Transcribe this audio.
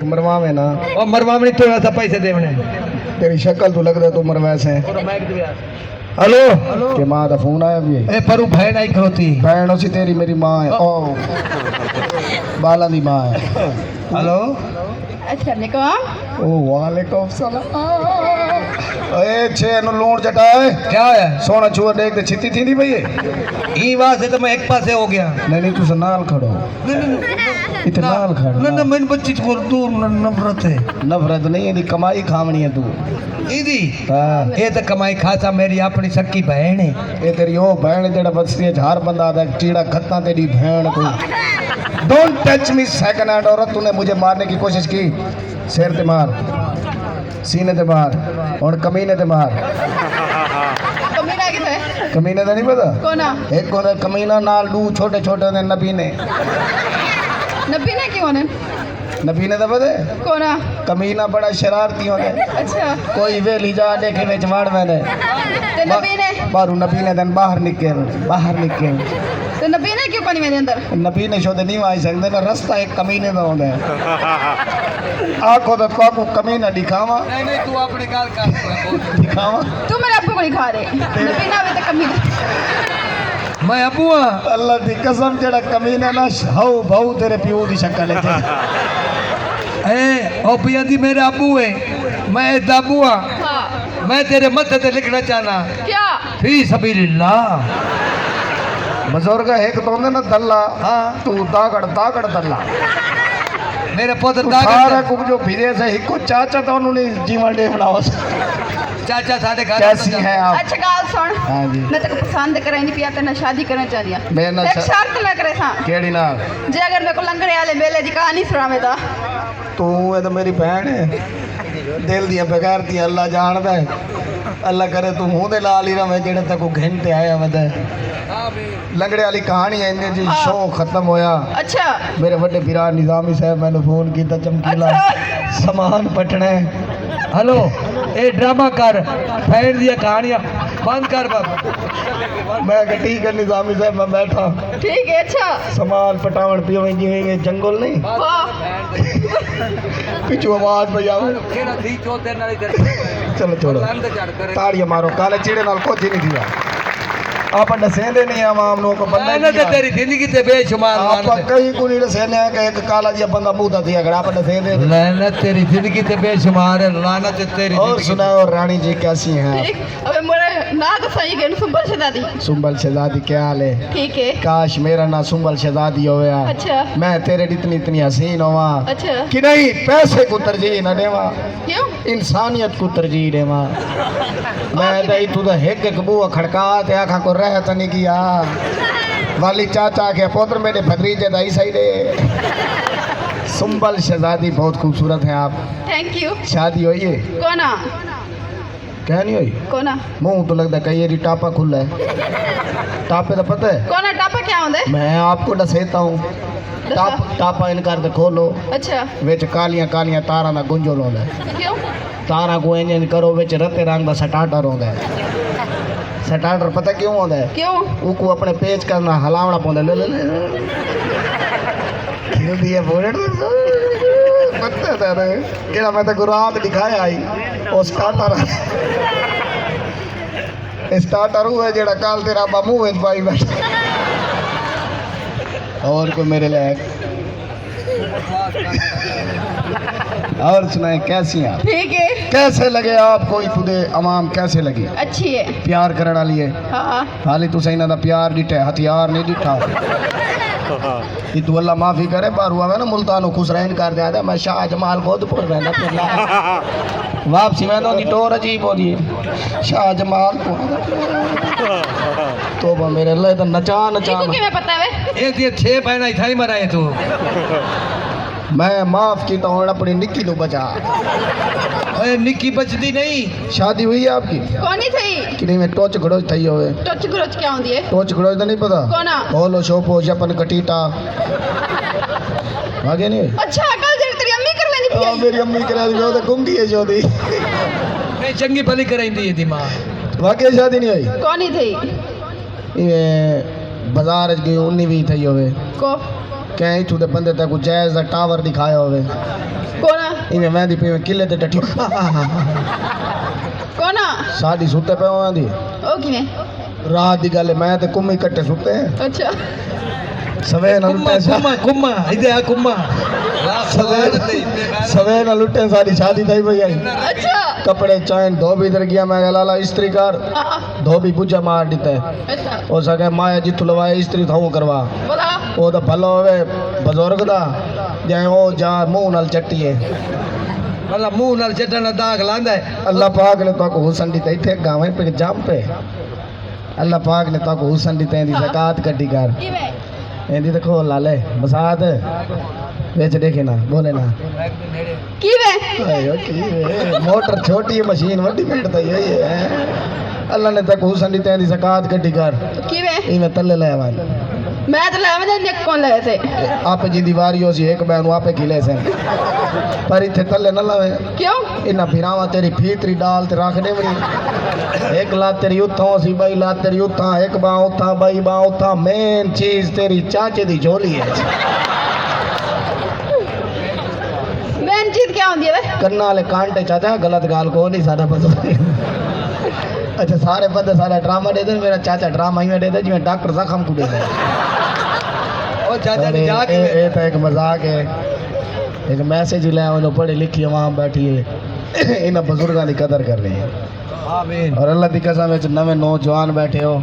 मरवा में ना और मरवा में थोड़ा सा पैसे देवने तेरी शक्ल तो लग रहा तू मरवा से हेलो के मां का फोन आया भी ए परू बहन आई खड़ोती बहन उसी तेरी मेरी मां है ओ बाला दी मां है हेलो ओ वालेकुम सलाम ए छे नु लूण चटाए क्या है सोना छुआ देख ते छिती थी भई ई बात से तो मैं एक पासे हो गया नहीं तू नाल खड़ो इतना नाल खड़ो ना मैंने बच्ची को दूर नफरत है नफरत नहीं है कमाई खावनी है तू दीदी हां ये तो कमाई खासा मेरी अपनी सक्की बहन है ये तेरी ओ बहन जेड़ा बसती है झार बंदा दा चीड़ा खत्ता तेरी बहन को don't touch me second hand औरत तूने मुझे मारने की कोशिश की सिर ते मार सीने ते मार और कमीने ते मार कमीने का नहीं पता कोना एक को कमीना नाल दू छोटे छोटे ने नबीने नबीने क्यों ने नबीने का पता है कोना कमीना बड़ा शरारती होने अच्छा कोई वेली जा देखे विच वाड़ मैंने ते नबीने बारू नबीने दिन बाहर निकल तो नबीने क्यों पानी मेरे अंदर नबीने शोद नहीं आई सकते ना रास्ता एक कमीने का होता है आखो तो काकू कमीना दिखावा नहीं तू अपनी गाल कर दिखावा तू मेरे अब्बू को दिखा दे नबीना भी तो कमीना मैं अबू हां अल्लाह दी कसम जेड़ा कमीना ना हाउ भाऊ तेरे पियो दी शक्ल है ए ओ पिया दी मेरे अबू है मैं दाबू हां हाँ मैं तेरे मत्थे ते लिखना चाहना क्या फी सबीलिल्लाह बुजुर्ग एक तो होंगे ना दल्ला हाँ तू दागड़ दल्ला मेरे पुत्र सारा दाग कुछ जो विदेश है हिको चाचा तो उन्होंने जीवन डे बनाओ चाचा साढ़े घर कैसी है आप अच्छा गाल सुन हाँ जी मैं तेको पसंद करे नहीं पिया ते ना शादी करना चाहती हूं मैं ना एक शर्त ना करे सा केड़ी ना जे अगर मेरे को लंगड़े वाले मेले दी कहानी सुनावे दा तू ये तो मेरी बहन है दिल दिया बेकार दी अल्लाह जानदा है अल्लाह करे तू मुंह दे लाल ही रवे जेड़े तक घंटे आया वद लंगड़े वाली कहानी है इन्हें जी शो खत्म होया अच्छा मेरे बड़े बिरा निजामी साहब मैंने फोन किया चमकीला सामान पटना हेलो ए ड्रामा कर फैन दी कहानियां बंद कर बाबा मैं ठीक है निजामी साहब मैं बैठा ठीक है अच्छा सामान पटावन पियो जिवें जंगल नहीं वाह पिछू आवाज पे आवे केड़ा दी चोते नाल इधर चलो छोड़ो बंद कर करे ताड़ियां मारो काले चीड़े नाल कुछ नहीं दिया आप दसेंदे नहीं आवाम लोग को बंदा मैंने तो तेरी जिंदगी ते बेशुमार आप मान कहीं को नहीं दसेने कि एक काला जी बंदा मुंह दा दिया गड़ा आप दसेंदे लानत तेरी जिंदगी ते बेशुमार है लानत तेरी और सुनाओ रानी जी कैसी हैं ठीक अबे मोरे ना तो सही के सुंबल शहजादी सुंबल शहजादी क्या हाल है ठीक है काश मेरा ना सुंबल शहजादी होवे अच्छा मैं तेरे इतनी इतनी हसीन होवा अच्छा कि नहीं पैसे को तरजीह न देवा क्यों इंसानियत को तरजीह देवा मैं दई तू तो एक बुआ खड़का ते आखा को रह तनी किया वाली चाचा के पुत्र मेरे भतीजे दाई सही दे सुंबल शहजादी बहुत खूबसूरत है आप थैंक यू शादी हुई है कोना क्या नहीं हुई कोना मुंह तो लगता कई एरी टापा खुला है टापे तो पता है कोना टापा क्या होंदे मैं आपको दसेता हूँ टापा इनकार के खोलो अच्छा विच कालियां कालियां तारा ना गुंजल होंदा है क्यों तारा को इंजन करो विच रते रंग दा स्टार्टर होंदा है स्टार्टर पता क्यों होंदा है क्यों उको अपने पेच करना हलावना पौंदा ले ले हिलदी है बोलेट पता तेरे केड़ा मैं तो गुरात दिखाया आई ओ स्टार्टर हुआ जेड़ा काल तेरा बा मुंह विच पाई बैठा और कोई मेरे लायक और सुनाए कैसी हैं आप ठीक है कैसे लगे आपको इतने अवाम कैसे लगी अच्छी है प्यार करने वाली है हाँ हाली तुस इन्हों का प्यार डिठा हथियार नहीं डिठा कि तू अल्लाह माफी करे पर हुआ मैं ना मुल्तान खुसरैन कर दिया मैं शाह जमाल गोदपुर रहना फिर वापसी में तो टोर अजीब हो रही है शाह जमाल तो मेरे अल्लाह तो नचा नचा इको किਵੇਂ पता है ये 6 बहना इथा ही मराए तू मैं माफ की तो अपनी निक्की नु बचा अरे निक्की बचदी नहीं शादी हुई है आपकी कौनी थई कि नहीं में टोच गड़ोच थई होवे टच ग्रोच क्या होंदी है टोच गड़ोच तो नहीं पता कोना बोलो शोपो जपन कटीटा आगे नहीं अच्छा कल जरी तेरी अम्मी कर लेनी आ, मेरी अम्मी करा दी वो तो गुंगी है जोदी नहीं चंगी भली कराइंदी है दिमाग वाकई शादी नहीं हुई कौनी थई ये बाजार गई उन्नी भी थई होवे को कहीं तू दे बंदे तक जायज दा टावर दिखाया होवे कोना इवें वेंदी पे किले ते टट्टी कौन साडी सुते पे वेंदी ओ किवें रात दी गल है, मैं ते कुम्मी कट्टे सुते अच्छा सवे न कुम्मा लुटे कुम्मा कुम्मा इधर आ कुम्मा सवे न लुटे सारी शादी थई भई आई अच्छा कपड़े चैन धोबी इधर गया मैं लाला इस्त्री कर धोबी बुझा मार दीते अच्छा हो सके माए जिथु लवाए इस्त्री थाऊ करवा बोला वो तो भलो होवे बुजुर्ग दा जे ओ जा मुंह नाल चट्टीए वाला मुंह नाल चटन दाग लांदा है अल्लाह पाक ने तो हुसन दी इथे गावे पे जाम पे अल्लाह पाक ने तो हुसन दी तेंदी ज़कात कड्डी कर किवें एंदी तो खोल लाले बसात बेच देखे ना बोले ना किवें आयो की मोटर छोटी है मशीन वड्डी पेट तो यही है अल्लाह ने तक हुसन दी तेंदी ज़कात कड्डी कर किवें इने तल्ले ले आवन मैं तो लावे ने निक कौन लाए थे आप जी दीवारी हो सी एक बैन आपे खिले से पर इथे तल्ले न लावे क्यों इना फिरावा तेरी फीतरी डाल ते रख दे बड़ी एक लात तेरी उथा सी बई लात तेरी उथा एक बाँ उथा बई बाँ उथा मेन चीज तेरी चाचे दी झोली है मेन चीज क्या होती है कन्ना वाले कांटे चाचा गलत गाल को नहीं सारा बस अच्छा सारे बंदे सारा ड्रामा दे दे मेरा चाचा ड्रामा ही में दे दे जिवें डॉक्टर जख्म को दे दे ओ चाचा ने जा के ये तो एक मजाक है एक मैसेज ले आओ जो पढ़ी लिखी आवाम बैठी है इन बुजुर्गों की कदर कर रही है आमीन और अल्लाह की कसम नवे नौजवान बैठे हो